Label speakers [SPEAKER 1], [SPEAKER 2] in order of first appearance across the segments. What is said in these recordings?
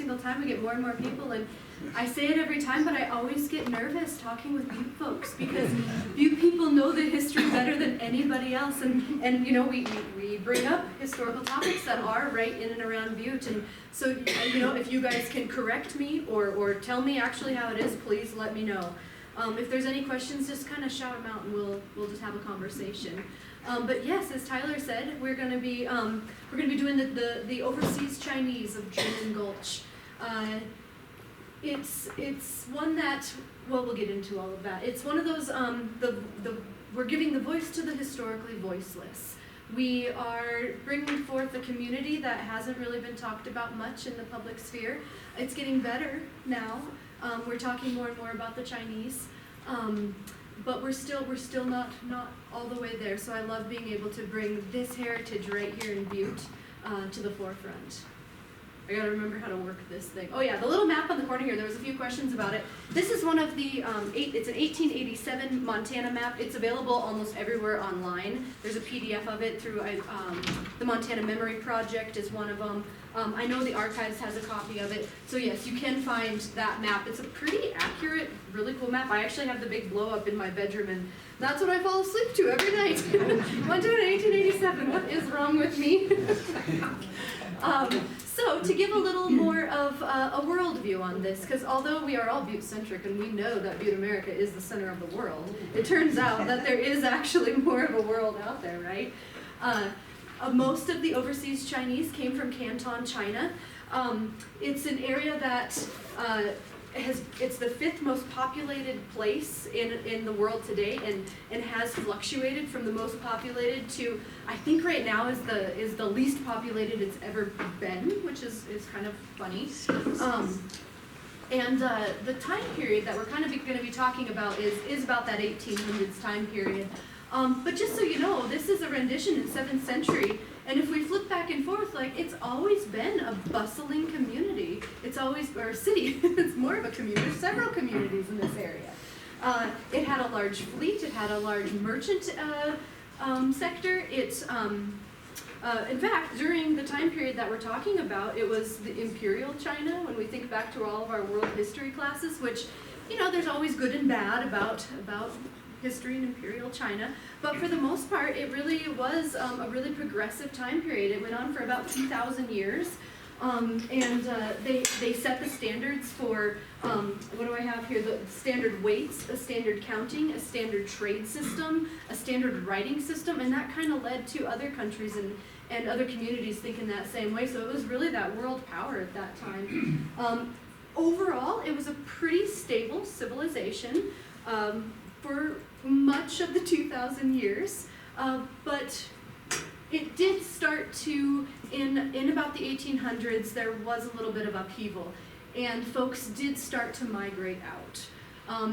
[SPEAKER 1] single time. We get more and more people, and I say it every time, but I always get nervous talking with Butte folks because Butte people know the history better than anybody else, and you know, we bring up historical topics that are right in and around Butte, and so, you know, if you guys can correct me or tell me actually how it is, please let me know. If there's any questions, just kind of shout them out, and we'll just have a conversation. But yes, as Tyler said, we're going to be doing the overseas Chinese of German Gulch. It's one that, well, we'll get into all of that. It's one of those, we're giving the voice to the historically voiceless. We are bringing forth a community that hasn't really been talked about much in the public sphere. It's getting better now. We're talking more and more about the Chinese, but we're still not all the way there. So I love being able to bring this heritage right here in Butte to the forefront. I gotta remember how to work this thing. Oh yeah, the little map on the corner here, there was a few questions about it. This is one of the, it's an 1887 Montana map. It's available almost everywhere online. There's a PDF of it through the Montana Memory Project is one of them. I know the Archives has a copy of it. So yes, you can find that map. It's a pretty accurate, really cool map. I actually have the big blow up in my bedroom, and that's what I fall asleep to every night. Montana 1887, what is wrong with me? So to give a little more of a world view on this, because although we are all Butte-centric and we know that Butte America is the center of the world, it turns out that there is actually more of a world out there, right? Most of the overseas Chinese came from Canton, China. It's an area that it's the 5th most populated place in the world today, and has fluctuated from the most populated to, I think right now is the least populated it's ever been, which is kind of funny. And the time period that we're kind of going to be talking about is about that 1800s time period. But just so you know, this is a rendition in 7th century, and if we flip back and forth, like, it's always been a bustling community. It's always, or a city, it's more of a community. There's several communities in this area. It had a large fleet, it had a large merchant sector. It's, in fact, during the time period that we're talking about, it was the Imperial China, when we think back to all of our world history classes, which, you know, there's always good and bad about history in Imperial China, but for the most part, it really was a really progressive time period. It went on for about 2,000 years, and they set the standards for, what do I have here, the standard weights, a standard counting, a standard trade system, a standard writing system, and that kind of led to other countries and other communities thinking that same way, so it was really that world power at that time. Overall, it was a pretty stable civilization for much of the 2,000 years, but it did start to, in about the 1800s, there was a little bit of upheaval, and folks did start to migrate out.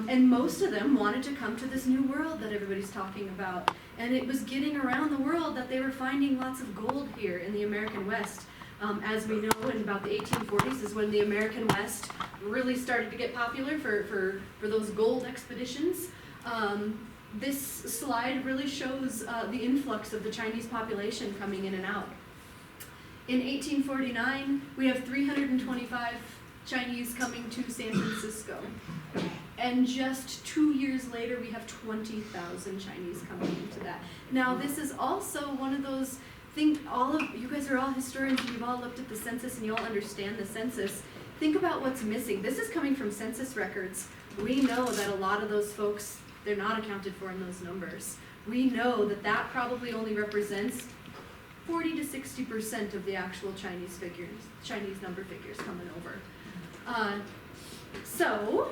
[SPEAKER 1] And most of them wanted to come to this new world that everybody's talking about, and it was getting around the world that they were finding lots of gold here in the American West. As we know, in about the 1840s is when the American West really started to get popular for those gold expeditions. This slide really shows the influx of the Chinese population coming in and out. In 1849, we have 325 Chinese coming to San Francisco. And just 2 years later, we have 20,000 Chinese coming into that. Now, this is also one of those things, all of you guys are all historians, and you've all looked at the census and you all understand the census. Think about what's missing. This is coming from census records. We know that a lot of those folks, they're not accounted for in those numbers. We know that that probably only represents 40 to 60% of the actual Chinese number figures coming over. So,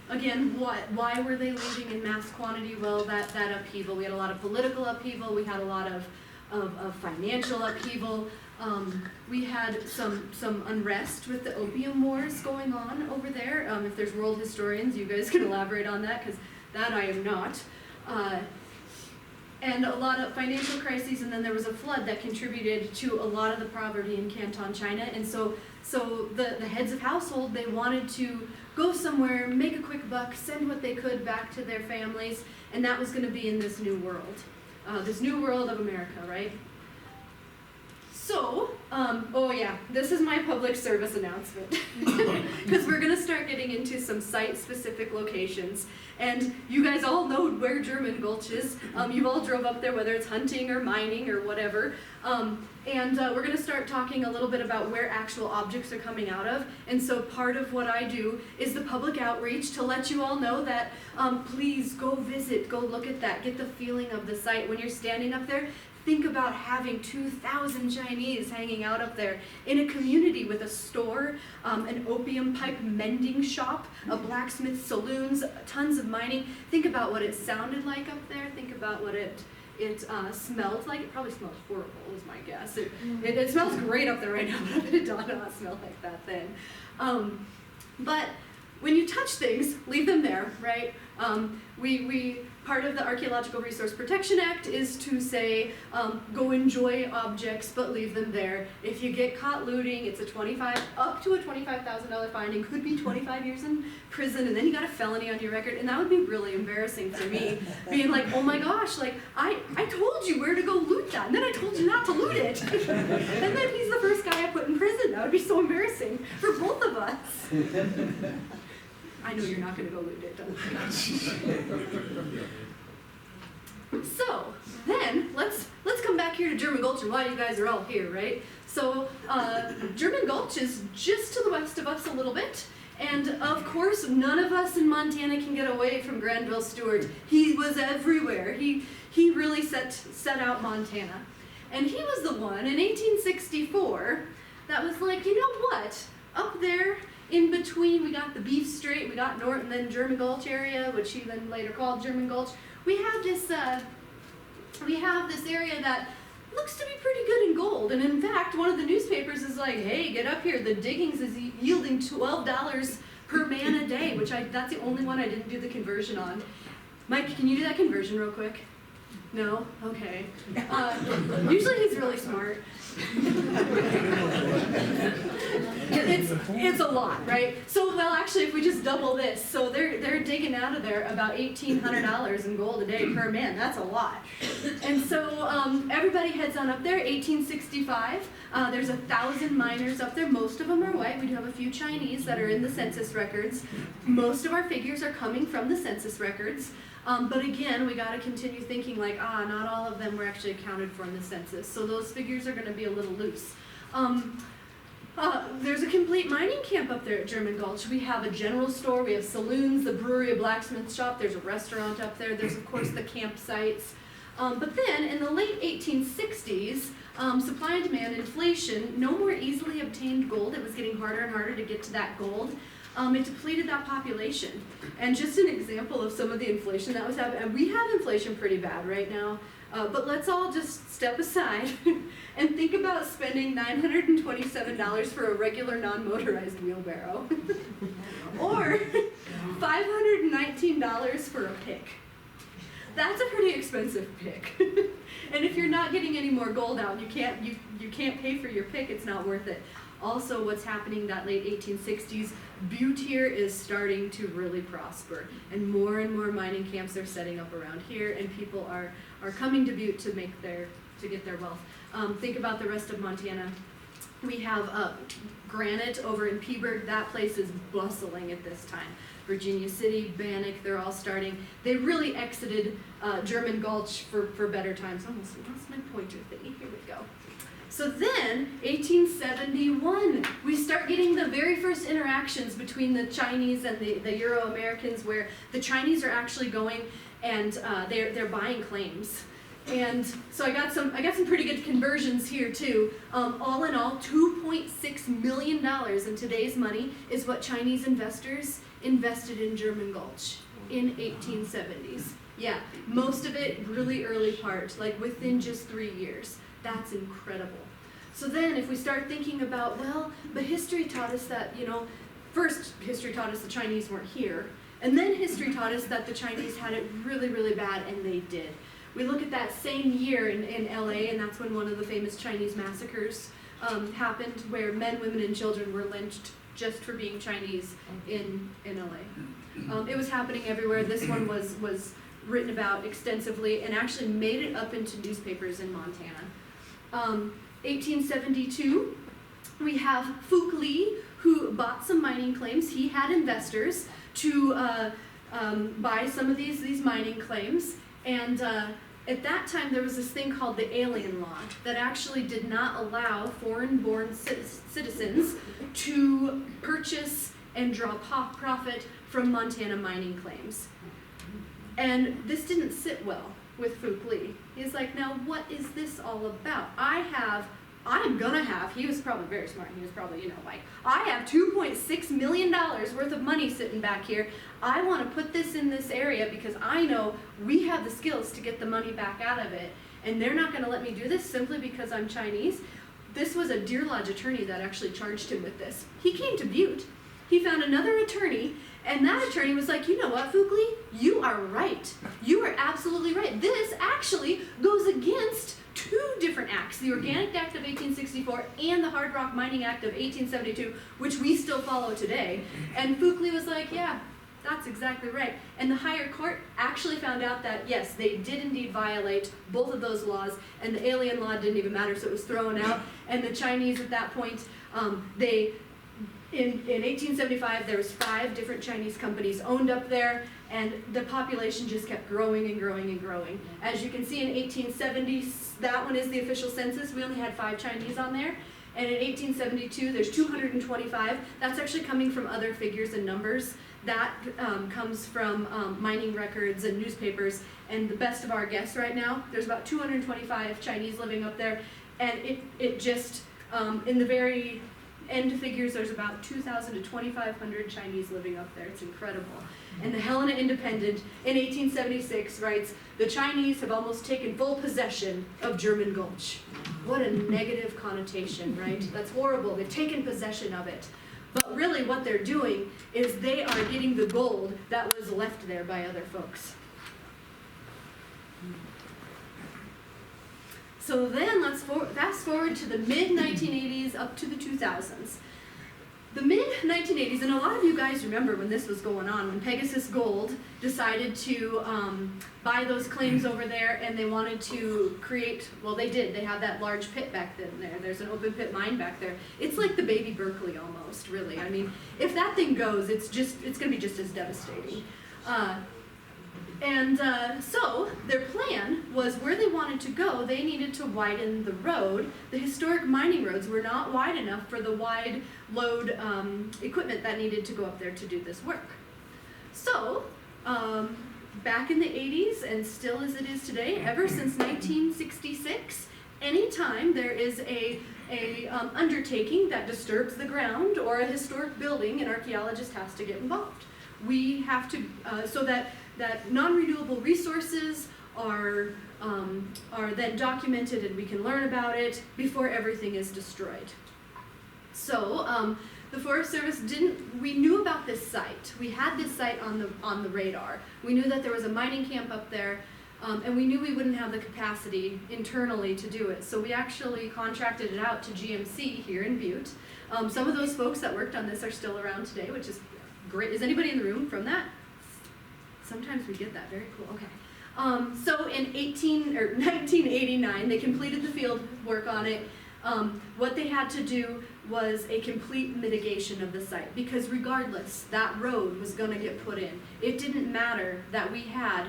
[SPEAKER 1] again, why were they leaving in mass quantity? Well, that upheaval. We had a lot of political upheaval. We had a lot of financial upheaval. We had some unrest with the Opium Wars going on over there. If there's world historians, you guys can elaborate on that, because that I am not. And a lot of financial crises, and then there was a flood that contributed to a lot of the poverty in Canton, China. And so the heads of household, they wanted to go somewhere, make a quick buck, send what they could back to their families, and that was going to be in this new world of America, right? So, oh yeah, this is my public service announcement. Because we're going to start getting into some site-specific locations. And you guys all know where German Gulch is. You've all drove up there, whether it's hunting or mining or whatever. We're going to start talking a little bit about where actual objects are coming out of. And so part of what I do is the public outreach to let you all know that please go visit, go look at that, get the feeling of the site. When you're standing up there, think about having 2,000 Chinese hanging out up there in a community with a store, an opium pipe mending shop, a blacksmith saloons, tons of mining. Think about what it sounded like up there. Think about what it smelled like. It probably smells horrible, is my guess. It smells great up there right now, but it did not smell like that then. But when you touch things, leave them there, right? Part of the Archaeological Resource Protection Act is to say, go enjoy objects, but leave them there. If you get caught looting, it's up to a $25,000 fine, and could be 25 years in prison, and then you got a felony on your record, and that would be really embarrassing for me, being like, oh my gosh, like, I told you where to go loot that, and then I told you not to loot it. And then he's the first guy I put in prison. That would be so embarrassing for both of us. I know you're not going to go loot it, don't you? So then let's come back here to German Gulch and why you guys are all here, right? So German Gulch is just to the west of us a little bit, and of course none of us in Montana can get away from Granville Stewart. He was everywhere. He really set out Montana, and he was the one in 1864 that was like, you know what, up there in between, we got the Beef Strait, we got North, and then German Gulch area, which he then later called German Gulch. We have this area that looks to be pretty good in gold. And in fact, one of the newspapers is like, hey, get up here. The diggings is yielding $12 per man a day, which that's the only one I didn't do the conversion on. Mike, can you do that conversion real quick? No? Okay. Usually he's really smart. It's a lot, right? So, well, actually, if we just double this, so they're digging out of there about $1,800 in gold a day per man. That's a lot. And so everybody heads on up there. 1865. There's 1,000 miners up there. Most of them are white. We do have a few Chinese that are in the census records. Most of our figures are coming from the census records. But again, we got to continue thinking like, not all of them were actually accounted for in the census. So those figures are going to be a little loose. There's a complete mining camp up there at German Gulch. We have a general store, we have saloons, the brewery, a blacksmith shop, there's a restaurant up there, there's of course the campsites. But then in the late 1860s, supply and demand, inflation, no more easily obtained gold. It was getting harder and harder to get to that gold. It depleted that population. And just an example of some of the inflation that was happening, and we have inflation pretty bad right now, but let's all just step aside and think about spending $927 for a regular non-motorized wheelbarrow. Or $519 for a pick. That's a pretty expensive pick. And if you're not getting any more gold out, you can't pay for your pick, it's not worth it. Also, what's happening that late 1860s, Butte here is starting to really prosper, and more mining camps are setting up around here, and people are coming to Butte to get their wealth. Think about the rest of Montana. We have granite over in Peaburg. That place is bustling at this time. Virginia City, Bannock, they're all starting. They really exited German Gulch for better times. Almost lost my pointer thingy. Here we go. So then, 1871, we start getting the very first interactions between the Chinese and the Euro-Americans, where the Chinese are actually going and they're buying claims. And so I got some pretty good conversions here too. All in all, $2.6 million in today's money is what Chinese investors invested in German Gulch in 1870s. Yeah, most of it really early part, like within just 3 years. That's incredible. So then if we start thinking about, well, but history taught us that, first history taught us the Chinese weren't here, and then history taught us that the Chinese had it really, really bad, and they did. We look at that same year in LA, and that's when one of the famous Chinese massacres happened, where men, women, and children were lynched just for being Chinese in LA. It was happening everywhere. This one was written about extensively and actually made it up into newspapers in Montana. 1872, we have Phuc Lee, who bought some mining claims. He had investors to buy some of these mining claims, and at that time there was this thing called the Alien Law that actually did not allow foreign-born citizens to purchase and draw profit from Montana mining claims. And this didn't sit well with Phuc Lee. He's like, now what is this all about? He was probably very smart. He was probably, like, I have $2.6 million worth of money sitting back here. I want to put this in this area because I know we have the skills to get the money back out of it. And they're not going to let me do this simply because I'm Chinese. This was a Deer Lodge attorney that actually charged him with this. He came to Butte. He found another attorney, and that attorney was like, you know what, Phuc Lee? You are right. You are absolutely right. This actually goes against two different acts, the Organic Act of 1864 and the Hard Rock Mining Act of 1872, which we still follow today. And Phuc Lee was like, yeah, that's exactly right. And the higher court actually found out that, yes, they did indeed violate both of those laws, and the alien law didn't even matter, so it was thrown out. And the Chinese at that point, in 1875, there was 5 different Chinese companies owned up there, and the population just kept growing and growing and growing. As you can see in 1870, that one is the official census. We only had 5 Chinese on there. And in 1872, there's 225. That's actually coming from other figures and numbers. That comes from mining records and newspapers. And the best of our guess right now, there's about 225 Chinese living up there. And it just, in the very end figures, there's about 2,000 to 2,500 Chinese living up there. It's incredible. And the Helena Independent in 1876 writes, the Chinese have almost taken full possession of German Gulch. What a negative connotation, right? That's horrible. They've taken possession of it. But really what they're doing is they are getting the gold that was left there by other folks. So then let's fast forward to the mid-1980s up to the 2000s. The mid-1980s, and a lot of you guys remember when this was going on, when Pegasus Gold decided to buy those claims over there, and they wanted to create, well, they did. They have that large pit back then there. There's an open pit mine back there. It's like the baby Berkeley almost, really. I mean, if that thing goes, it's going to be just as devastating. So their plan was where they wanted to go, they needed to widen the road. The historic mining roads were not wide enough for the wide load equipment that needed to go up there to do this work. So back in the 80s, and still as it is today, ever since 1966, anytime there is a undertaking that disturbs the ground or a historic building, an archaeologist has to get involved. We have to, so that non-renewable resources are then documented and we can learn about it before everything is destroyed. So the Forest Service we knew about this site. We had this site on the radar. We knew that there was a mining camp up there, and we knew we wouldn't have the capacity internally to do it. So we actually contracted it out to GMC here in Butte. Some of those folks that worked on this are still around today, which is great. Is anybody in the room from that? Sometimes we get that. Very cool. Okay. So in 1989, they completed the field work on it. What they had to do was a complete mitigation of the site, because regardless, that road was going to get put in. It didn't matter that we had,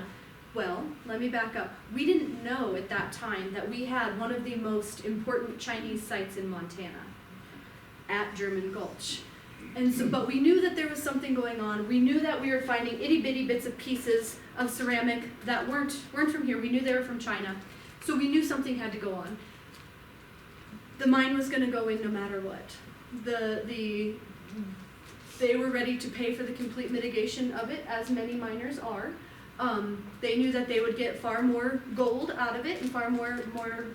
[SPEAKER 1] well, let me back up. We didn't know at that time that we had one of the most important Chinese sites in Montana at German Gulch. And so, but we knew that there was something going on. We knew that we were finding itty-bitty bits of pieces of ceramic that weren't from here. We knew they were from China. So we knew something had to go on. The mine was going to go in no matter what. They were ready to pay for the complete mitigation of it, as many miners are. They knew that they would get far more gold out of it and far more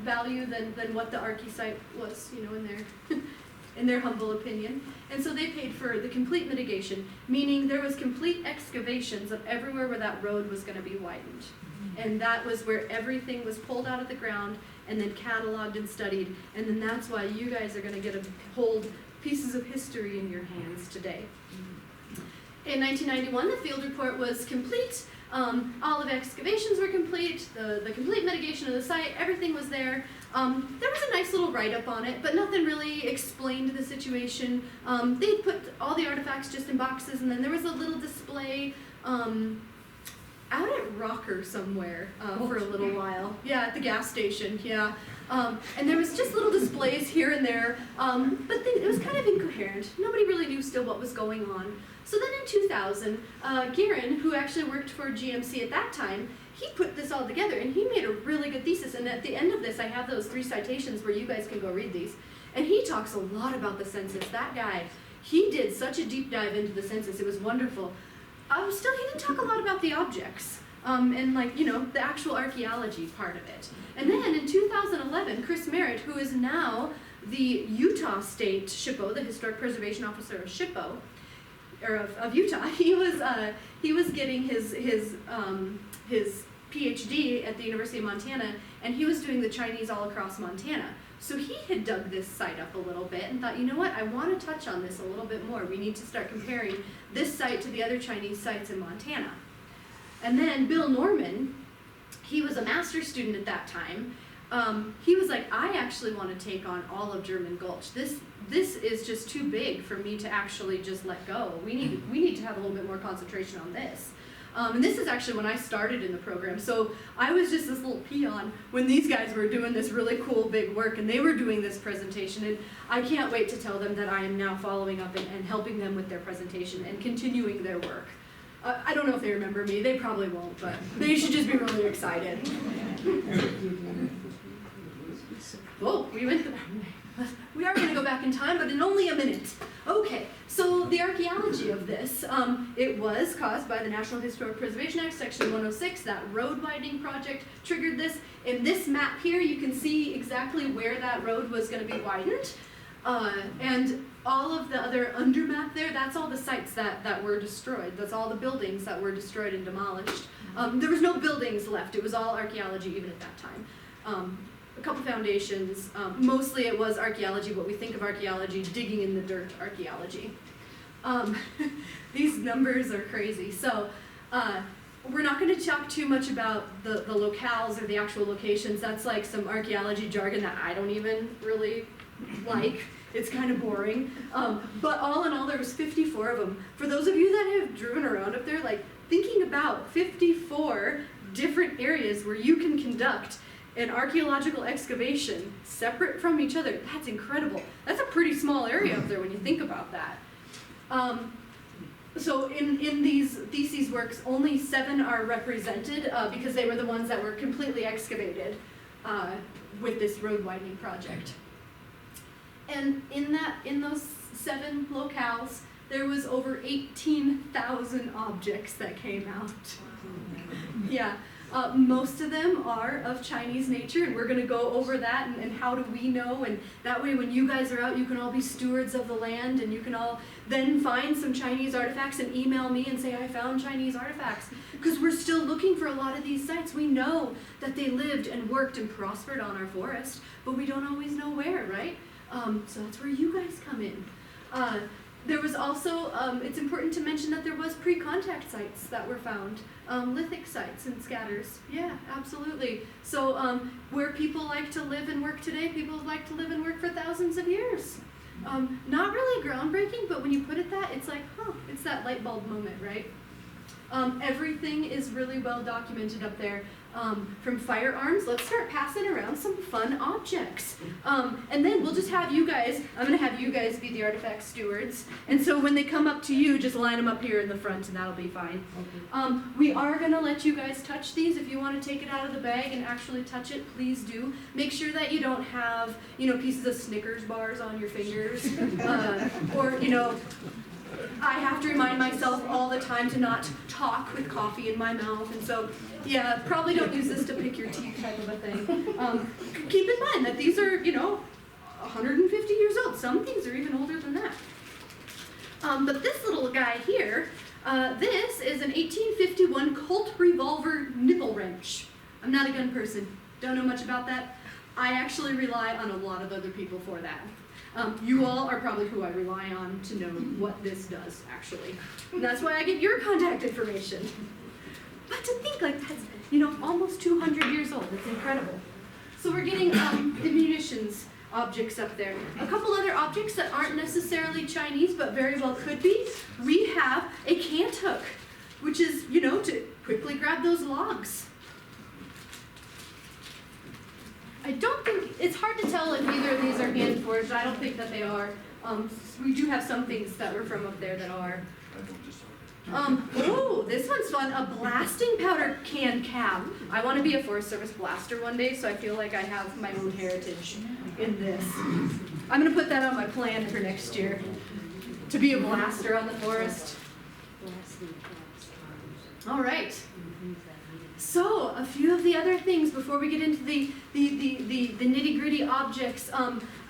[SPEAKER 1] value than what the Archie site was, in their humble opinion. And so they paid for the complete mitigation, meaning there was complete excavations of everywhere where that road was going to be widened. And that was where everything was pulled out of the ground and then cataloged and studied. And then that's why you guys are going to get to hold pieces of history in your hands today. In 1991, the field report was complete. All of the excavations were complete, the complete mitigation of the site, everything was there. There was a nice little write-up on it, but nothing really explained the situation. They put all the artifacts just in boxes, and then there was a little display out at Rocker somewhere for a little while. Yeah, at the gas station, yeah. And there was just little displays here and there, but it was kind of incoherent. Nobody really knew still what was going on. So then in 2000, Guerin, who actually worked for GMC at that time, he put this all together, and he made a really good thesis. And at the end of this, I have those 3 citations where you guys can go read these. And he talks a lot about the census. That guy, he did such a deep dive into the census. It was wonderful. Still, he didn't talk a lot about the objects and, like, you know, the actual archaeology part of it. And then in 2011, Chris Merritt, who is now the Utah State SHPO, the Historic Preservation Officer of SHPO, or of Utah, he was getting his PhD at the University of Montana, and he was doing the Chinese all across Montana. So he had dug this site up a little bit and thought, you know what, I want to touch on this a little bit more. We need to start comparing this site to the other Chinese sites in Montana. And then Bill Norman, he was a master's student at that time. He was like, I actually want to take on all of German Gulch. This is just too big for me to actually just let go. We need to have a little bit more concentration on this. And this is actually when I started in the program. So I was just this little peon when these guys were doing this really cool big work, and they were doing this presentation. And I can't wait to tell them that I am now following up and helping them with their presentation and continuing their work. I don't know if they remember me. They probably won't, but they should just be really excited. Whoa, we went the wrong way. We are going to go back in time, but in only a minute. Okay, so the archaeology of this, it was caused by the National Historic Preservation Act, Section 106. That road widening project triggered this. In this map here, you can see exactly where that road was going to be widened. And all of the other under map there, that's all the sites that were destroyed. That's all the buildings that were destroyed and demolished. There was no buildings left. It was all archaeology even at that time. A couple foundations. Mostly it was archaeology, what we think of archaeology, digging in the dirt archaeology. These numbers are crazy. So we're not going to talk too much about the locales or the actual locations. That's like some archaeology jargon that I don't even really like. It's kind of boring. But all in all, there was 54 of them. For those of you that have driven around up there, like thinking about 54 different areas where you can conduct an archaeological excavation separate from each other, that's incredible. That's a pretty small area up there when you think about that. So in these theses works, only 7 are represented because they were the ones that were completely excavated with this road widening project. And in those 7 locales, there was over 18,000 objects that came out. Yeah. Most of them are of Chinese nature, and we're going to go over that and how do we know, and that way when you guys are out, you can all be stewards of the land, and you can all then find some Chinese artifacts and email me and say, I found Chinese artifacts, because we're still looking for a lot of these sites. We know that they lived and worked and prospered on our forest, but we don't always know where, right? So that's where you guys come in. There was also, it's important to mention that there was pre-contact sites that were found, lithic sites and scatters. Yeah, absolutely. So where people like to live and work today, people like to live and work for thousands of years. Not really groundbreaking, but when you put it that, it's like, huh, it's that light bulb moment, right? Everything is really well documented up there. From firearms, let's start passing around some fun objects. And then we'll just have you guys, I'm going to have you guys be the artifact stewards. And so when they come up to you, just line them up here in the front and that'll be fine. Okay. We are going to let you guys touch these. If you want to take it out of the bag and actually touch it, please do. Make sure that you don't have, pieces of Snickers bars on your fingers. Or, I have to remind myself all the time to not talk with coffee in my mouth, and so, yeah, probably don't use this to pick your teeth type of a thing. Keep in mind that these are, 150 years old. Some things are even older than that. But this little guy here, this is an 1851 Colt revolver nipple wrench. I'm not a gun person. Don't know much about that. I actually rely on a lot of other people for that. You all are probably who I rely on to know what this does, actually. And that's why I get your contact information. But to think like that's, almost 200 years old, it's incredible. So we're getting the munitions objects up there. A couple other objects that aren't necessarily Chinese, but very well could be. We have a cant hook, which is, you know, to quickly grab those logs. I don't think, it's hard to tell if either of these are hand forged. I don't think that they are. We do have some things that were from up there that are. Oh, this one's fun. A blasting powder can cap. I want to be a Forest Service blaster one day, so I feel like I have my own heritage in this. I'm going to put that on my plan for next year, to be a blaster on the forest. All right. So, a few of the other things before we get into the nitty-gritty objects.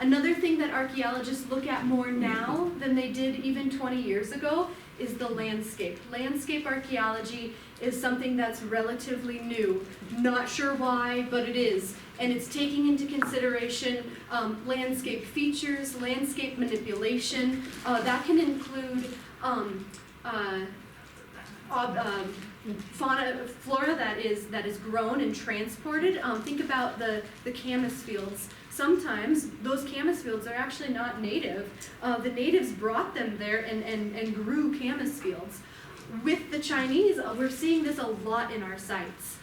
[SPEAKER 1] Another thing that archaeologists look at more now than they did even 20 years ago is the landscape. Landscape archaeology is something that's relatively new. Not sure why, but it is. And it's taking into consideration landscape features, landscape manipulation. That can include flora that is grown and transported. Think about the camas fields. Sometimes those camas fields are actually not native. The natives brought them there and grew camas fields. With the Chinese, we're seeing this a lot in our sites,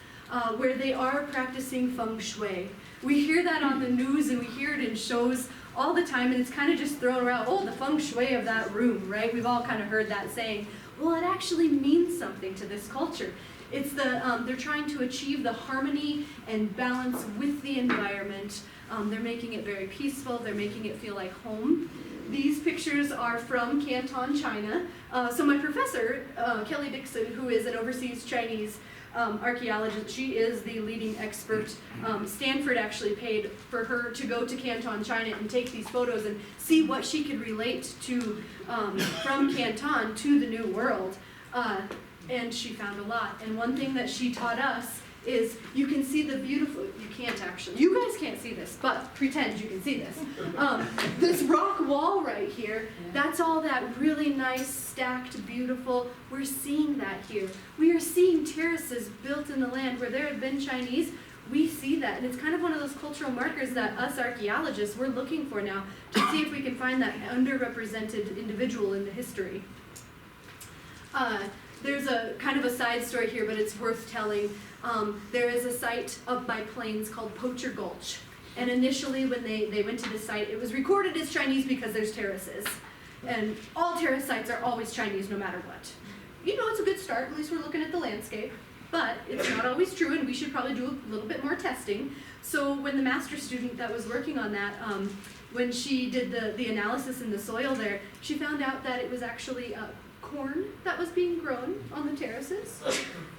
[SPEAKER 1] where they are practicing feng shui. We hear that on the news and we hear it in shows all the time, and it's kind of just thrown around, oh, the feng shui of that room, right? We've all kind of heard that saying. Well, it actually means something to this culture. It's they're trying to achieve the harmony and balance with the environment. They're making it very peaceful. They're making it feel like home. These pictures are from Canton, China. So my professor, Kelly Dixon, who is an overseas Chinese archaeologist, she is the leading expert. Stanford actually paid for her to go to Canton, China and take these photos and see what she could relate to from Canton to the New World. And she found a lot. And one thing that she taught us is you can see the beautiful, you can't actually, you guys can't see this, but pretend you can see this. This rock wall right here, that's all that really nice, stacked, beautiful, we're seeing that here. We are seeing terraces built in the land where there have been Chinese. We see that, and it's kind of one of those cultural markers that us archaeologists, we're looking for now to see if we can find that underrepresented individual in the history. There's a kind of a side story here, but it's worth telling. There is a site up by Plains called Poacher Gulch. And initially when they went to the site, it was recorded as Chinese because there's terraces. And all terrace sites are always Chinese no matter what. You know, it's a good start, at least we're looking at the landscape. But it's not always true, and we should probably do a little bit more testing. So when the master student that was working on that, when she did the analysis in the soil there, she found out that it was actually corn that was being grown on the terraces.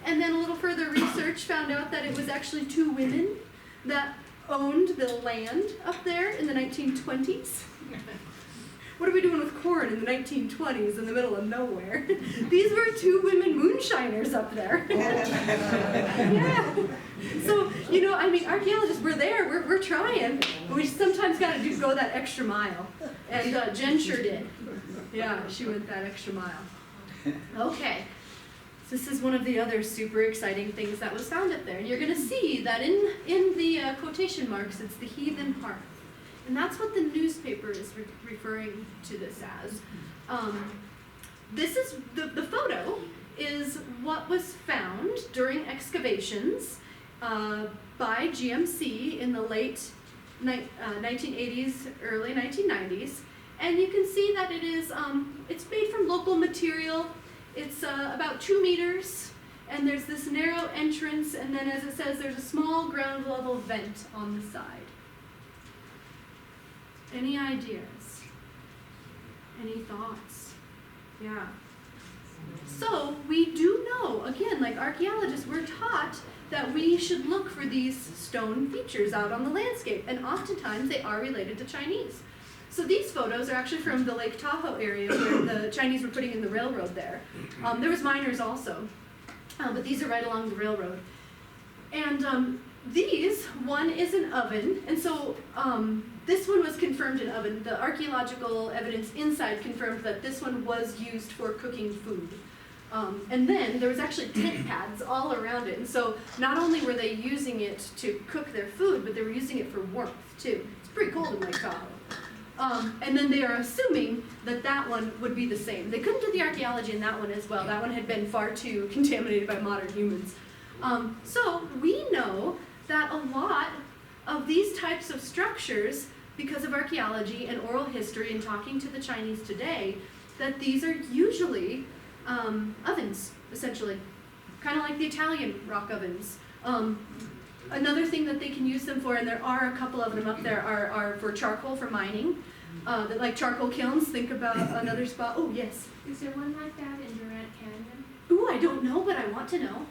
[SPEAKER 1] And then a little further research found out that it was actually two women that owned the land up there in the 1920s. What are we doing with corn in the 1920s in the middle of nowhere? These were two women moonshiners up there. Yeah. So, you know, I mean, archaeologists, we're there, we're trying, but we sometimes got to go that extra mile. And Jen sure did. Yeah, she went that extra mile. Okay. This is one of the other super exciting things that was found up there. And you're going to see that in the quotation marks, it's the Heathen Heart. And that's what the newspaper is referring to this as. This is, the photo is what was found during excavations by GMC in the late 1980s, early 1990s. And you can see that it is, it's made from local material. It's about 2 meters, and there's this narrow entrance, and then as it says, there's a small ground level vent on the side. Any ideas? Any thoughts? Yeah. So we do know, again, like archaeologists, we're taught that we should look for these stone features out on the landscape, and oftentimes they are related to Chinese. So these photos are actually from the Lake Tahoe area where the Chinese were putting in the railroad there. There was miners also, but these are right along the railroad. And these, one is an oven, and so this one was confirmed in oven. The archaeological evidence inside confirmed that this one was used for cooking food. And then there was actually tent pads all around it. And so not only were they using it to cook their food, but they were using it for warmth too. It's pretty cold in Lake Tahoe. And then they are assuming that that one would be the same. They couldn't do the archaeology in that one as well. That one had been far too contaminated by modern humans. So we know that a lot of these types of structures, because of archaeology and oral history and talking to the Chinese today, that these are usually ovens, essentially. Kind of like the Italian rock ovens. Another thing that they can use them for, and there are a couple of them up there, are for charcoal for mining. Like charcoal kilns, think about another spot. Oh, yes.
[SPEAKER 2] Is there one like that in Durant Canyon?
[SPEAKER 1] Ooh, I don't know, but I want to know.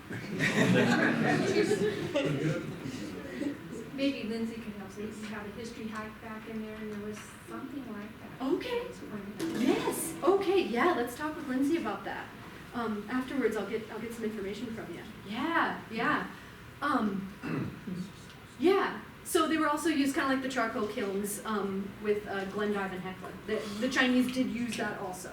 [SPEAKER 2] Maybe Lindsay could help. So we have a history hike back in there, and there was something like that.
[SPEAKER 1] Okay. Yes. Okay. Yeah. Let's talk with Lindsay about that. Afterwards, I'll get some information from you. Yeah. Yeah. Yeah. So they were also used kind of like the charcoal kilns with Glendive and Hecla. The Chinese did use that also.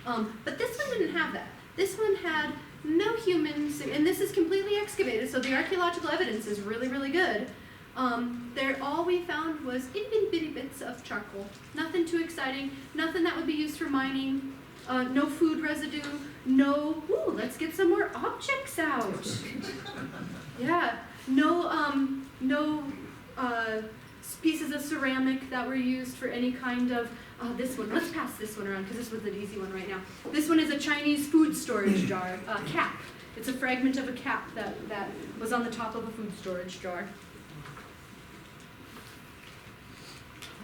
[SPEAKER 1] But this one didn't have that. This one had no humans, and this is completely excavated, so the archaeological evidence is really, really good. All we found was itty bitty bits of charcoal. Nothing too exciting, nothing that would be used for mining, no food residue, no, ooh, let's get some more objects out. Yeah, no pieces of ceramic that were used for any kind of, this one, let's pass this one around because this was an easy one right now. This one is a Chinese food storage jar, cap. It's a fragment of a cap that was on the top of a food storage jar.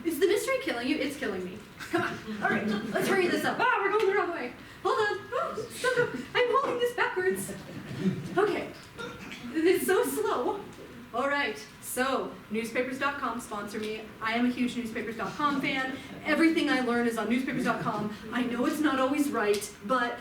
[SPEAKER 1] Is the mystery killing you? It's killing me. Come on. All right, let's hurry this up. Ah, we're going the wrong way. Hold on. Oh, stop. I'm holding this backwards. Okay. It's so slow. All right. So, newspapers.com sponsor me. I am a huge newspapers.com fan. Everything I learn is on newspapers.com. I know it's not always right, but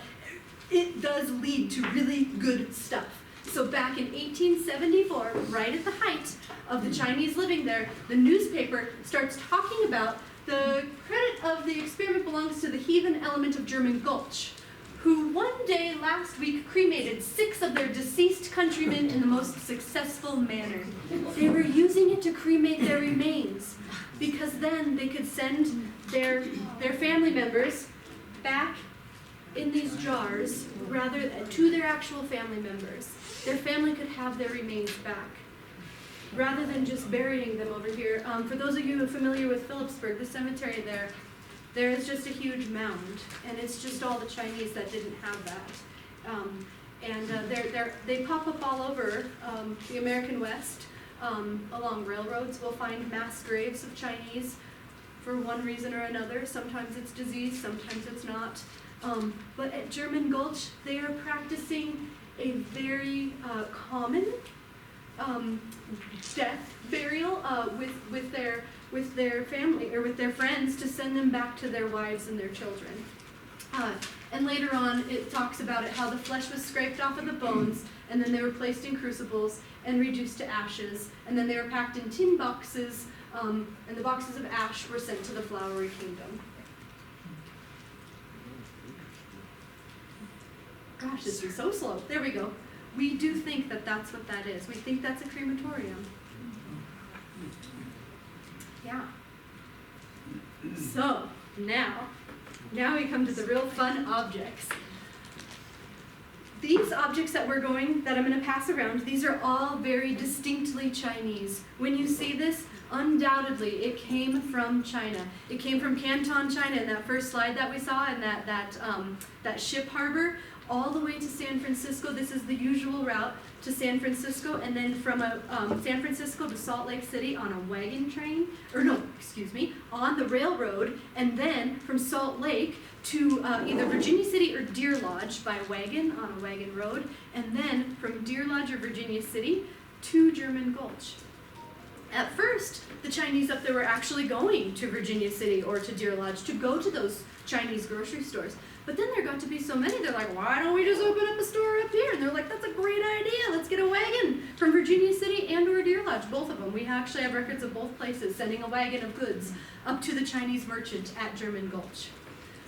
[SPEAKER 1] it does lead to really good stuff. So back in 1874, right at the height of the Chinese living there, the newspaper starts talking about the credit of the experiment belongs to the heathen element of German Gulch, who one day last week cremated 6 of their deceased countrymen in the most successful manner. They were using it to cremate their remains because then they could send their family members back in these jars rather to their actual family members. Their family could have their remains back rather than just burying them over here. For those of you who are familiar with Philipsburg, the cemetery there is just a huge mound, and it's just all the Chinese that didn't have that. They pop up all over the American West. Along railroads, we'll find mass graves of Chinese for one reason or another. Sometimes it's disease, sometimes it's not. But at German Gulch, they are practicing a very common death burial with their family or with their friends to send them back to their wives and their children. And later on, it talks about it, how the flesh was scraped off of the bones, and then they were placed in crucibles and reduced to ashes, and then they were packed in tin boxes, and the boxes of ash were sent to the flowery kingdom. Gosh, this is so slow. There we go. We do think that that's what that is. We think that's a crematorium. Yeah. So, now we come to the real fun objects. These objects that I'm going to pass around, these are all very distinctly Chinese. When you see this, undoubtedly it came from China. It came from Canton, China, in that first slide that we saw, in that ship harbor, all the way to San Francisco. This is the usual route to San Francisco, and then from San Francisco to Salt Lake City on a wagon train, on the railroad, and then from Salt Lake to either Virginia City or Deer Lodge by wagon on a wagon road, and then from Deer Lodge or Virginia City to German Gulch. At first, the Chinese up there were actually going to Virginia City or to Deer Lodge to go to those Chinese grocery stores. But then there got to be so many, they're like, why don't we just open up a store up here? And they're like, that's a great idea. Let's get a wagon from Virginia City and or Deer Lodge, both of them. We actually have records of both places sending a wagon of goods up to the Chinese merchant at German Gulch.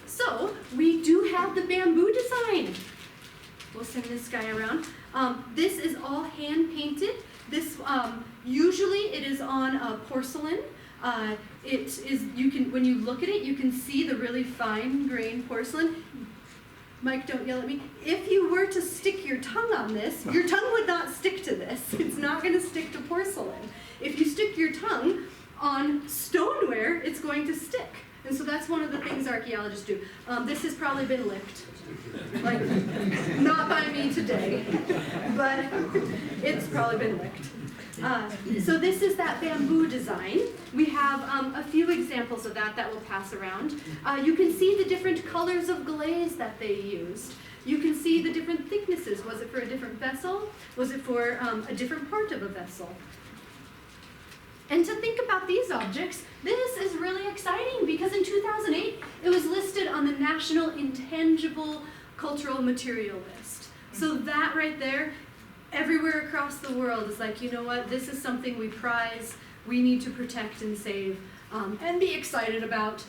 [SPEAKER 1] So we do have the bamboo design. We'll send this guy around. This is all hand painted. This usually it is on porcelain. It is, you can, when you look at it, you can see the really fine grained porcelain. Mike, don't yell at me. If you were to stick your tongue on this, your tongue would not stick to this. It's not going to stick to porcelain. If you stick your tongue on stoneware, it's going to stick. And so that's one of the things archaeologists do. This has probably been licked. Like, not by me today, but it's probably been licked. So this is that bamboo design. We have a few examples of that we'll pass around. You can see the different colors of glaze that they used. You can see the different thicknesses. Was it for a different vessel? Was it for a different part of a vessel? And to think about these objects, this is really exciting because in 2008, it was listed on the National Intangible Cultural Material List. So that right there, everywhere across the world is like, you know what, this is something we prize, we need to protect and save, and be excited about.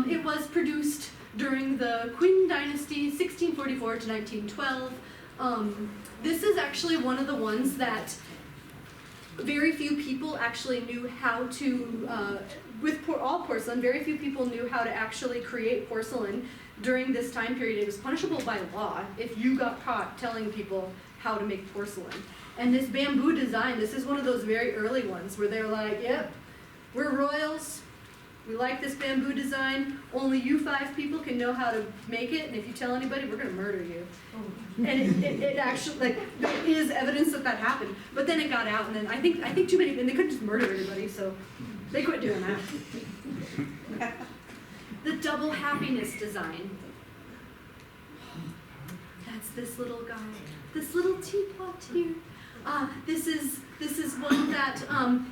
[SPEAKER 1] It was produced during the Qing Dynasty, 1644 to 1912. This is actually one of the ones that very few people actually knew how to, all porcelain, very few people knew how to actually create porcelain during this time period. It was punishable by law if you got caught telling people how to make porcelain. And this bamboo design, this is one of those very early ones where they're like, yep, we're royals, we like this bamboo design, only you 5 people can know how to make it, and if you tell anybody, we're gonna murder you. And it actually, like, there is evidence that happened, but then it got out, and then I think too many, and they couldn't just murder everybody, so they quit doing that. The double happiness design. That's this little guy, this little teapot here. This is one that,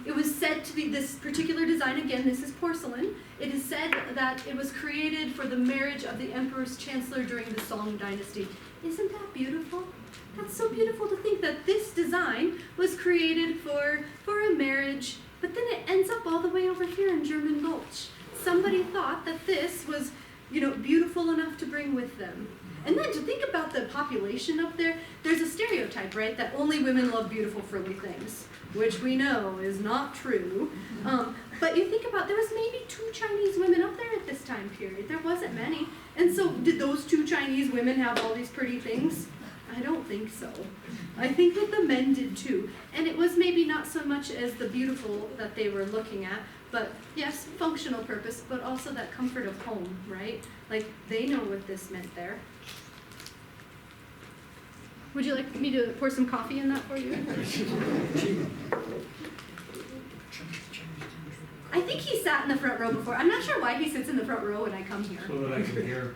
[SPEAKER 1] it was said to be, this particular design, again, this is porcelain. It is said that it was created for the marriage of the emperor's chancellor during the Song dynasty. Isn't that beautiful? That's so beautiful to think that this design was created for a marriage, but then it ends up all the way over here in German Gulch. Somebody thought that this was, beautiful enough to bring with them. And then to think about the population up there, there's a stereotype, right, that only women love beautiful frilly things, which we know is not true. But you think about, there was maybe 2 Chinese women up there at this time period. There wasn't many. And so did those 2 Chinese women have all these pretty things? I don't think so. I think that the men did too. And it was maybe not so much as the beautiful that they were looking at, but yes, functional purpose, but also that comfort of home, right? Like, they know what this meant there. Would you like me to pour some coffee in that for you? I think he sat in the front row before. I'm not sure why he sits in the front row when I come here.
[SPEAKER 3] So that I can hear.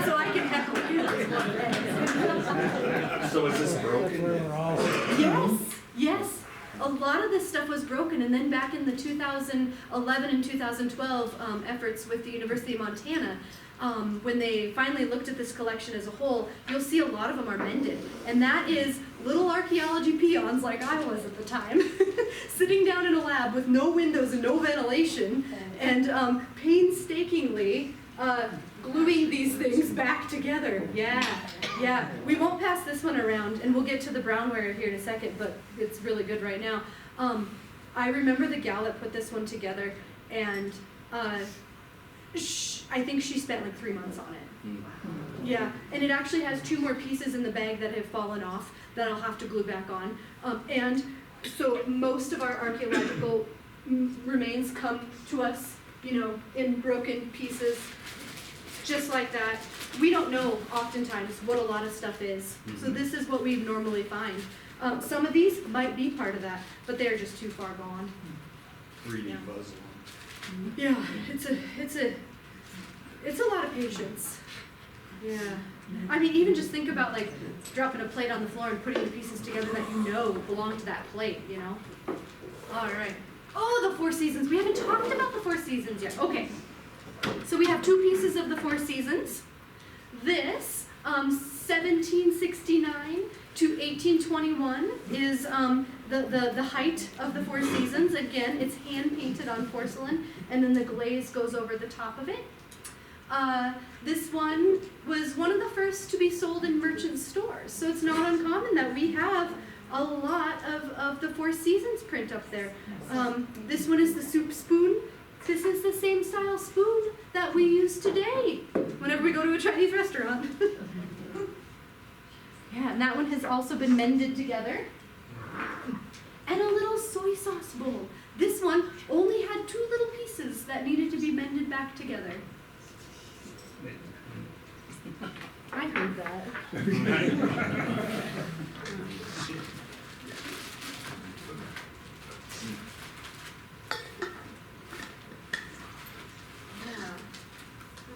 [SPEAKER 1] So I can heckle you.
[SPEAKER 3] So is this broken?
[SPEAKER 1] Yes. A lot of this stuff was broken, and then back in the 2011 and 2012 efforts with the University of Montana, when they finally looked at this collection as a whole, you'll see a lot of them are mended. And that is little archaeology peons like I was at the time, sitting down in a lab with no windows and no ventilation, and painstakingly gluing these things back together. Yeah. We won't pass this one around, and we'll get to the Brownware here in a second, but it's really good right now. I remember the gal that put this one together, and I think she spent like 3 months on it. Yeah, and it actually has 2 more pieces in the bag that have fallen off that I'll have to glue back on. And so most of our archaeological remains come to us, in broken pieces, just like that. We don't know oftentimes what a lot of stuff is. So this is what we normally find. Some of these might be part of that, but they're just too far gone.
[SPEAKER 3] 3D puzzle.
[SPEAKER 1] Yeah, it's a lot of patience. Yeah. I mean, even just think about like dropping a plate on the floor and putting the pieces together that belong to that plate, All right. Oh, the 4 seasons. We haven't talked about the 4 seasons yet. Okay. So we have 2 pieces of the 4 seasons. This, 1769 to 1821 is the height of the 4 seasons. Again, it's hand painted on porcelain, and then the glaze goes over the top of it. This one was one of the first to be sold in merchant stores. So it's not uncommon that we have a lot of the Four Seasons print up there. This one is the soup spoon. This is the same style spoon that we use today whenever we go to a Chinese restaurant. Yeah, and that one has also been mended together. And a little soy sauce bowl. This one only had 2 little pieces that needed to be mended back together. I heard that.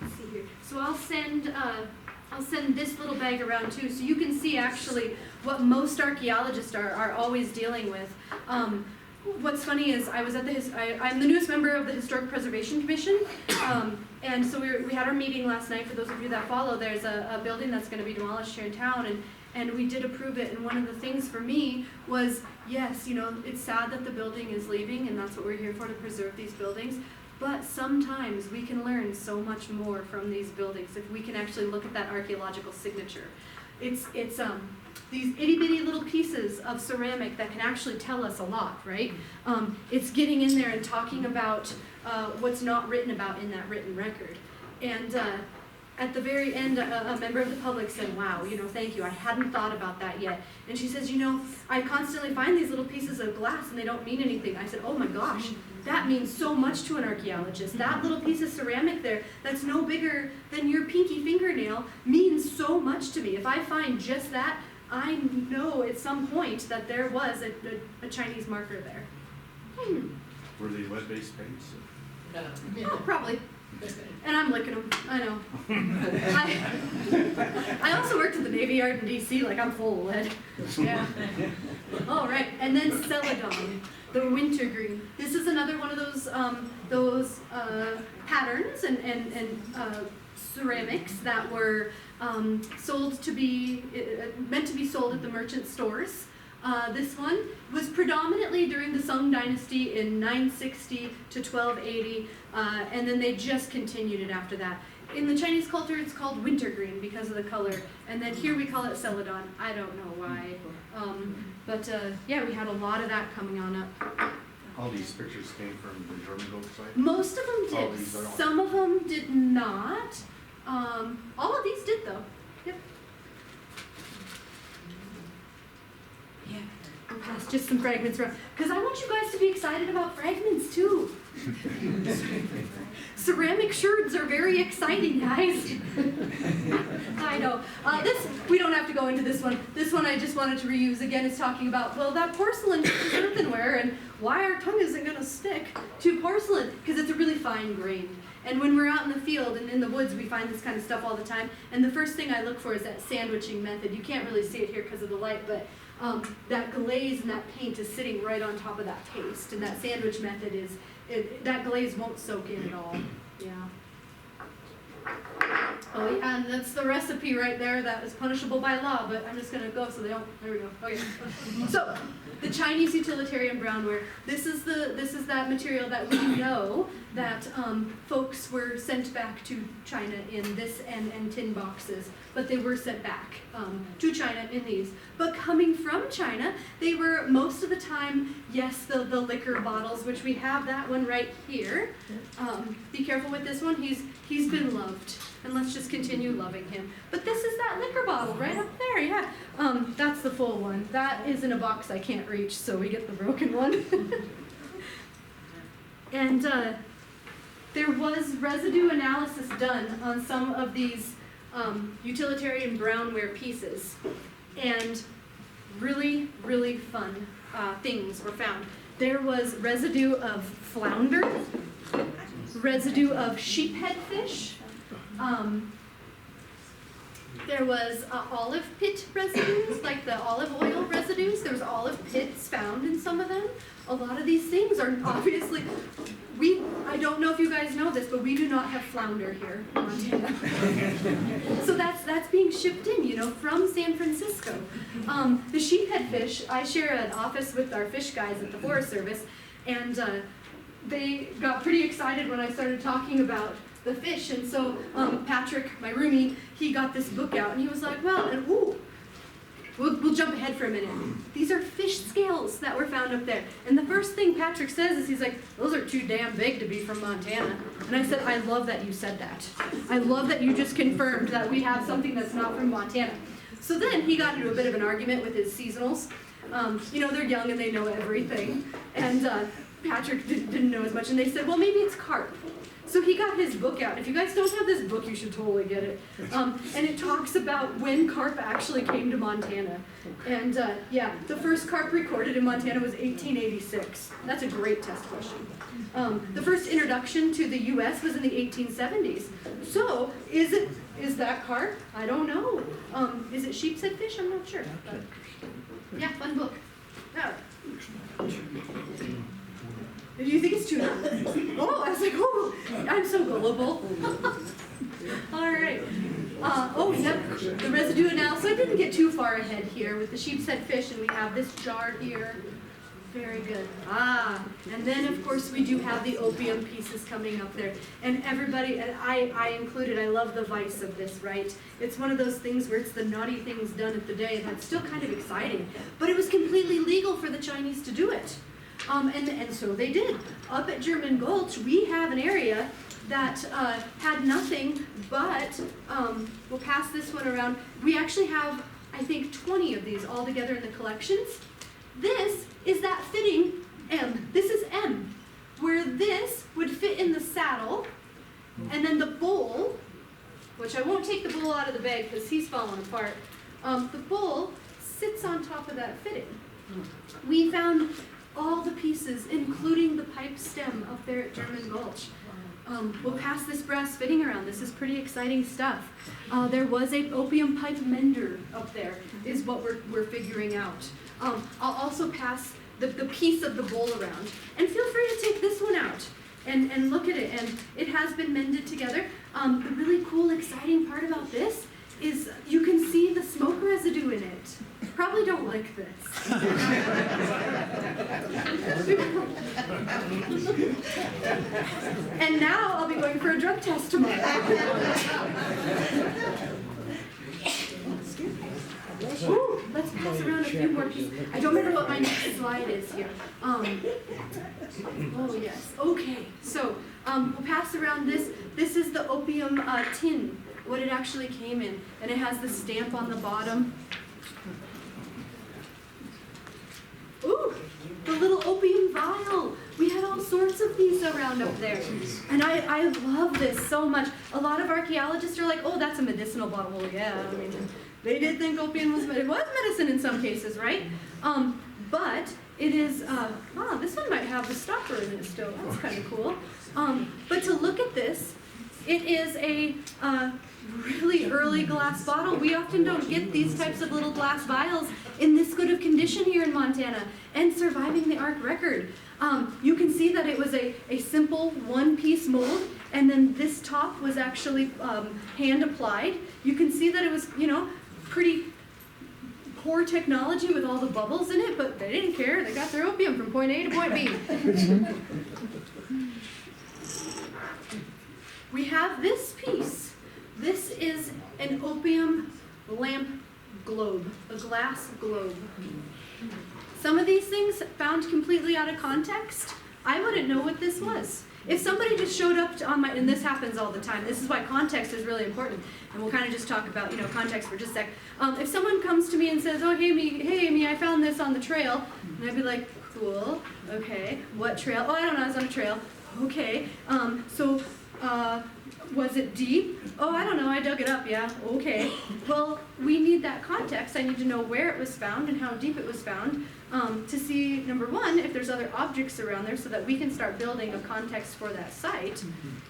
[SPEAKER 1] Let's see here. So I'll send this little bag around too, so you can see actually what most archaeologists are always dealing with. What's funny is I was at I'm the newest member of the Historic Preservation Commission, and so we had our meeting last night. For those of you that follow, there's a building that's going to be demolished here in town, and we did approve it. And one of the things for me was, yes, you know, it's sad that the building is leaving, and that's what we're here for, to preserve these buildings. But sometimes we can learn so much more from these buildings if we can actually look at that archaeological signature. It's these itty bitty little pieces of ceramic that can actually tell us a lot, right? It's getting in there and talking about what's not written about in that written record. And at the very end, a member of the public said, wow, you know, thank you, I hadn't thought about that yet. And she says, you know, I constantly find these little pieces of glass and they don't mean anything. I said, oh my gosh, that means so much to an archaeologist. That little piece of ceramic there, that's no bigger than your pinky fingernail, means so much to me. If I find just that, I know at some point that there was a Chinese marker there.
[SPEAKER 3] Were they lead-based paints?
[SPEAKER 1] Oh, probably. And I'm licking them, I know. I also worked at the Navy Yard in DC, like I'm full of lead. Yeah. All right, and then Celadon, the wintergreen. This is another one of those patterns and ceramics that were sold to be, meant to be sold at the merchant stores. This one was predominantly during the Sung Dynasty in 960 to 1280, and then they just continued it after that. In the Chinese culture, it's called wintergreen because of the color, and then here we call it Celadon. I don't know why, but yeah, we had a lot of that coming on up.
[SPEAKER 3] All these pictures came from the German Gulch site?
[SPEAKER 1] Most of them
[SPEAKER 3] All
[SPEAKER 1] did.
[SPEAKER 3] these are all-
[SPEAKER 1] Some of them did not. All of these did though. Yep. Yeah. That's just some fragments from, because I want you guys to be excited about fragments too. Ceramic sherds are very exciting, guys. I know. We don't have to go into this one. This one I just wanted to reuse. Again, it's talking about, well, that porcelain is earthenware and why our tongue isn't going to stick to porcelain, because it's a really fine grain. And when we're out in the field and in the woods, we find this kind of stuff all the time. And the first thing I look for is that sandwiching method. You can't really see it here because of the light, but that glaze and that paint is sitting right on top of that paste. And that sandwich method is, that glaze won't soak in at all. Yeah. Oh yeah, and that's the recipe right there that is punishable by law, but I'm just gonna go so they don't, there we go, okay. So, the Chinese utilitarian brownware, this is that material that we know that folks were sent back to China in this and tin boxes, but they were sent back to China in these. But coming from China, they were most of the time, yes, the liquor bottles, which we have that one right here. Be careful with this one, he's been loved. And let's just continue loving him. But this is that liquor bottle right up there, yeah. That's the full one. That is in a box I can't reach, so we get the broken one. And there was residue analysis done on some of these utilitarian brownware pieces. And really, really fun things were found. There was residue of flounder, residue of sheephead fish, there was olive pit residues, like the olive oil residues. There was olive pits found in some of them. A lot of these things are obviously, I don't know if you guys know this, but we do not have flounder here in Montana. So that's being shipped in, you know, from San Francisco. The sheephead fish, I share an office with our fish guys at the Forest Service, and they got pretty excited when I started talking about the fish. And so Patrick, my roomie, he got this book out and he was like, well, and we'll jump ahead for a minute. These are fish scales that were found up there. And the first thing Patrick says is he's like, those are too damn big to be from Montana. And I said, I love that you said that. I love that you just confirmed that we have something that's not from Montana. So then he got into a bit of an argument with his seasonals. You know, they're young and they know everything. And Patrick didn't know as much. And they said, well, maybe it's carp. So he got his book out. If you guys don't have this book, you should totally get it. And it talks about when carp actually came to Montana. And yeah, the first carp recorded in Montana was 1886. That's a great test question. The first introduction to the U.S. was in the 1870s. So is that carp? I don't know. Is it sheepshead fish? I'm not sure. But, yeah, fun book. All right. Do you think it's tuna? Oh, I was like, oh, I'm so gullible. All right. Oh, yep, the residue analysis. I didn't get too far ahead here with the sheepshead fish, and we have this jar here. Very good. And then, of course, we do have the opium pieces coming up there. And everybody, and I included, I love the vice of this, right? It's one of those things where it's the naughty things done at the day, and that's still kind of exciting. But it was completely legal for the Chinese to do it. And so they did. Up at German Gulch, we have an area that had nothing but, we'll pass this one around. We actually have, I think, 20 of these all together in the collections. This is that fitting M. This is M, where this would fit in the saddle, and then the bowl, which I won't take the bowl out of the bag because he's falling apart. The bowl sits on top of that fitting. We found all the pieces, including the pipe stem up there at German Gulch. We'll pass this brass fitting around. This is pretty exciting stuff. There was a opium pipe mender up there, is what we're figuring out. I'll also pass the piece of the bowl around. And feel free to take this one out and look at it. And it has been mended together. The really cool, exciting part about this is you can see the smoke residue in it. Probably don't like this. And now I'll be going for a drug test tomorrow. Ooh, let's pass around a few more pieces. I don't remember what my next slide is here. Oh yes, okay. So we'll pass around this. This is the opium tin, what it actually came in, and it has the stamp on the bottom. Ooh, the little opium vial. We had all sorts of these around up there. And I love this so much. A lot of archaeologists are like, oh, that's a medicinal bottle. Well, yeah, I mean, they did think opium was medicine in some cases, right? But it is, this one might have the stopper in it still. That's kind of cool. But to look at this, it is a really early glass bottle. We often don't get these types of little glass vials in this good of condition here in Montana and surviving the ARC record. You can see that it was a simple one-piece mold, and then this top was actually hand applied. You can see that it was, pretty poor technology with all the bubbles in it, but they didn't care. They got their opium from point A to point B. We have this piece. This is an opium lamp globe, a glass globe. Some of these things found completely out of context. I wouldn't know what this was. If somebody just showed up on my, and this happens all the time, this is why context is really important, and we'll kind of just talk about, context for just a sec. If someone comes to me and says, oh, hey, Amy, I found this on the trail, and I'd be like, cool, okay, what trail? Oh, I don't know, I was on a trail. Okay, was it deep? Oh, I don't know, I dug it up, yeah, okay. Well, we need that context. I need to know where it was found and how deep it was found to see, number one, if there's other objects around there so that we can start building a context for that site.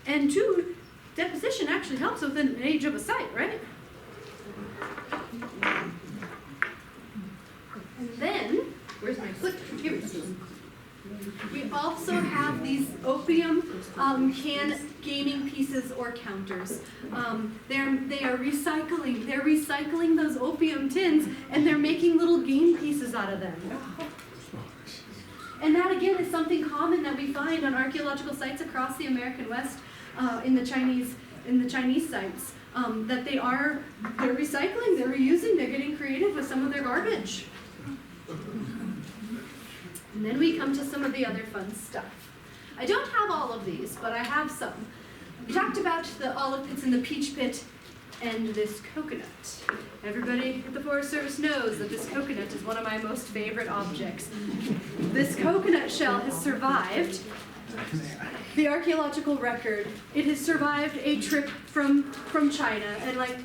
[SPEAKER 1] And two, deposition actually helps with an age of a site, right? And then, where's my foot? Here we go. We also have these opium can gaming pieces or counters. They are recycling. They're recycling those opium tins, and they're making little game pieces out of them. And that again is something common that we find on archaeological sites across the American West. in the Chinese sites, that they're recycling, they're reusing, they're getting creative with some of their garbage. And then we come to some of the other fun stuff. I don't have all of these, but I have some. We talked about the olive pits and the peach pit and this coconut. Everybody at the Forest Service knows that this coconut is one of my most favorite objects. This coconut shell has survived the archaeological record. It has survived a trip from China, and like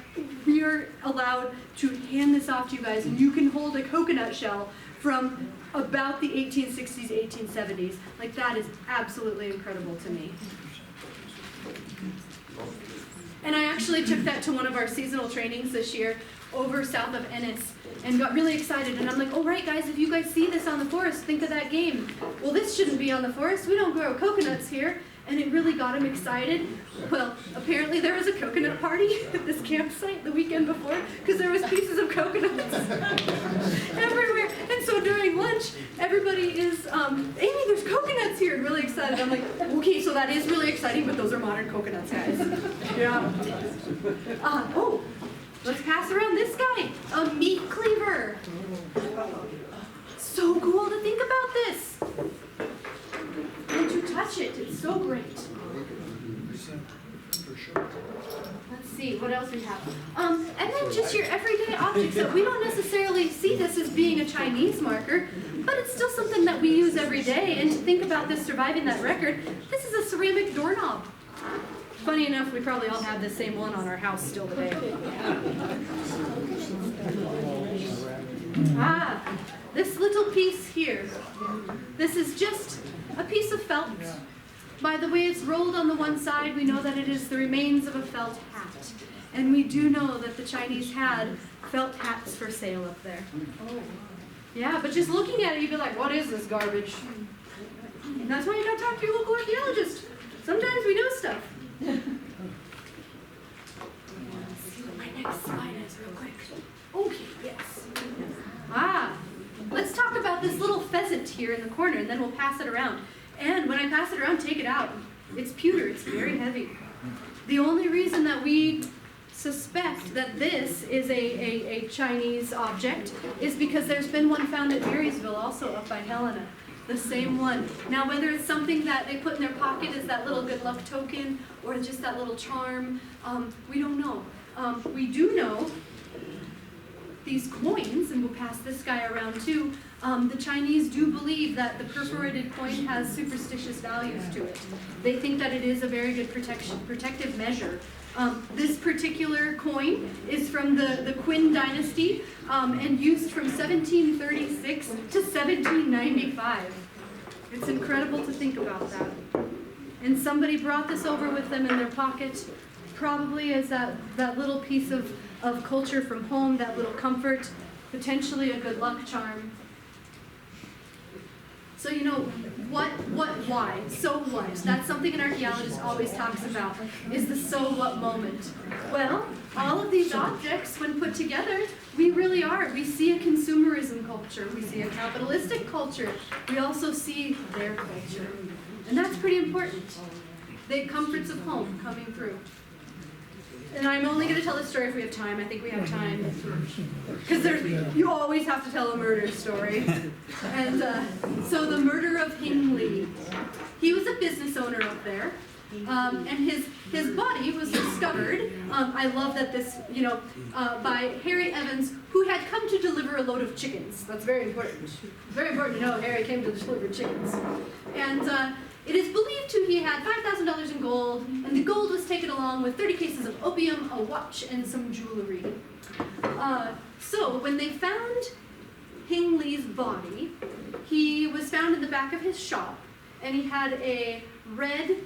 [SPEAKER 1] we're allowed to hand this off to you guys, and you can hold a coconut shell from about the 1860s, 1870s. Like that is absolutely incredible to me. And I actually took that to one of our seasonal trainings this year over south of Ennis and got really excited. And I'm like, oh right guys, if you guys see this on the forest, think of that game. Well, this shouldn't be on the forest. We don't grow coconuts here. And it really got him excited. Well, apparently there was a coconut party at this campsite the weekend before because there was pieces of coconuts everywhere. And so during lunch, everybody is, Amy, there's coconuts here, really excited. I'm like, okay, so that is really exciting, but those are modern coconuts, guys. Yeah. Oh, let's pass around this guy, a meat cleaver. So cool to think about this. And to touch it, it's so great. Let's see, what else we have? And then just your everyday objects that we don't necessarily see this as being a Chinese marker, but it's still something that we use every day. And to think about this surviving that record, this is a ceramic doorknob. Funny enough, we probably all have the same one on our house still today. This little piece here. This is just a piece of felt. By the way it's rolled on the one side, we know that it is the remains of a felt hat. And we do know that the Chinese had felt hats for sale up there. Yeah, but just looking at it, you'd be like, what is this garbage? And that's why you gotta talk to your local archaeologist. Sometimes we know stuff. Let's see what my next slide is real quick. Okay, yes. Let's talk about this little pheasant here in the corner, and then we'll pass it around. And when I pass it around, take it out. It's pewter, it's very heavy. The only reason that we suspect that this is a Chinese object is because there's been one found at Marysville, also up by Helena. The same one. Now, whether it's something that they put in their pocket as that little good luck token, or just that little charm, we don't know. We do know these coins, and we'll pass this guy around too, the Chinese do believe that the perforated coin has superstitious values to it. They think that it is a very good protective measure. This particular coin is from the Qin dynasty and used from 1736 to 1795. It's incredible to think about that. And somebody brought this over with them in their pocket, probably as that little piece of culture from home, that little comfort, potentially a good luck charm. So you know, why? So what? That's something an archaeologist always talks about, is the so what moment. Well, all of these objects, when put together, we really are. We see a consumerism culture. We see a capitalistic culture. We also see their culture. And that's pretty important. The comforts of home coming through. And I'm only going to tell this story if we have time. I think we have time. Because you always have to tell a murder story. And so the murder of Hing Lee. He was a business owner up there. And his body was discovered, I love that this, by Harry Evans, who had come to deliver a load of chickens. That's very important. Very important to know Harry came to deliver chickens. And it is believed he had $5,000 in gold, and the gold was taken along with 30 cases of opium, a watch, and some jewelry. So when they found Hing Lee's body, he was found in the back of his shop, and he had a red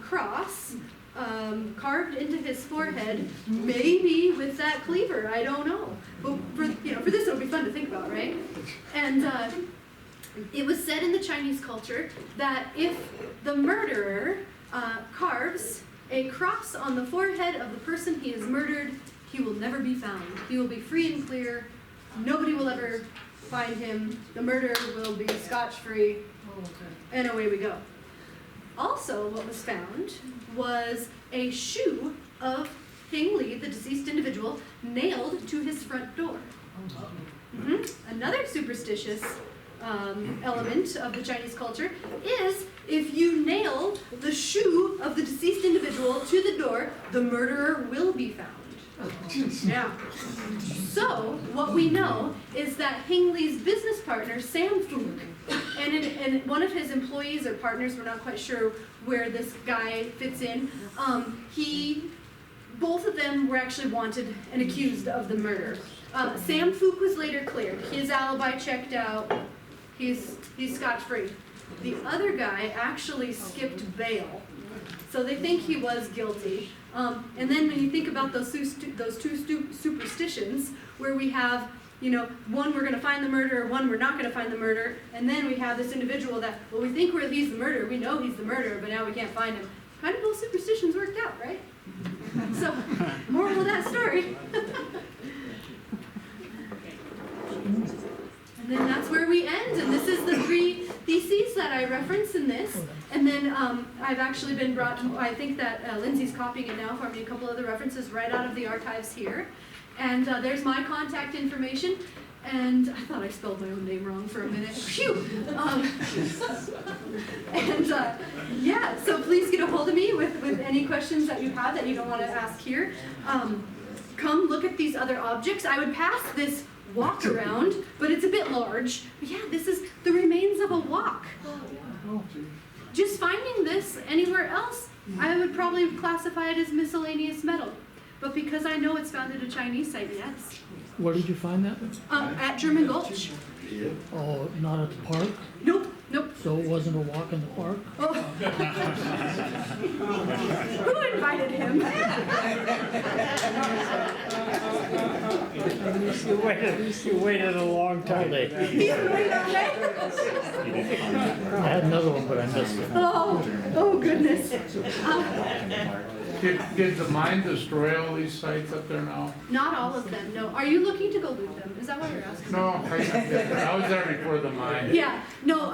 [SPEAKER 1] cross carved into his forehead, maybe with that cleaver, I don't know. But for this it'll be fun to think about, right? And it was said in the Chinese culture that if the murderer carves a cross on the forehead of the person he has murdered, he will never be found. He will be free and clear. Nobody will ever find him. The murderer will be scotch-free. And away we go. Also, what was found was a shoe of Hing Lee, the deceased individual, nailed to his front door. Another superstitious element of the Chinese culture is if you nail the shoe of the deceased individual to the door, the murderer will be found. Yeah. So, what we know is that Hing Lee's business partner, Sam Fook, and one of his employees or partners, we're not quite sure where this guy fits in, both of them were actually wanted and accused of the murder. Sam Fook was later cleared. His alibi checked out. He's scot-free. The other guy actually skipped bail. So they think he was guilty. And then when you think about those two superstitions, where we have, one we're going to find the murderer, one we're not going to find the murderer, and then we have this individual that, well, we think he's the murderer, we know he's the murderer, but now we can't find him. Kind of those superstitions worked out, right? So, moral of that story. And then that's where we end, and this is the 3 theses that I reference in this. And then I've actually been brought, I think that Lindsay's copying it now for me, a couple of the references right out of the archives here. And there's my contact information. And I thought I spelled my own name wrong for a minute. Phew! Yeah, so please get a hold of me with any questions that you have that you don't want to ask here. Come look at these other objects. I would pass this walk around, but it's a bit large. But yeah, this is the remains of a wok. Just finding this anywhere else, I would probably classify it as miscellaneous metal. But because I know it's found at a Chinese site, yes.
[SPEAKER 4] Where did you find that?
[SPEAKER 1] At German Gulch.
[SPEAKER 4] Oh, not at the park?
[SPEAKER 1] Nope.
[SPEAKER 4] So it wasn't a walk in the park?
[SPEAKER 1] Oh. Who invited him?
[SPEAKER 5] You waited a long time.
[SPEAKER 1] He's waiting all day.
[SPEAKER 4] I had another one, but I missed it.
[SPEAKER 1] Oh goodness.
[SPEAKER 5] Did the mine destroy all these sites up there now?
[SPEAKER 1] Not all of them, no. Are you looking to go loot them? Is that what you're asking?
[SPEAKER 5] No, I was there before the mine.
[SPEAKER 1] Yeah, no,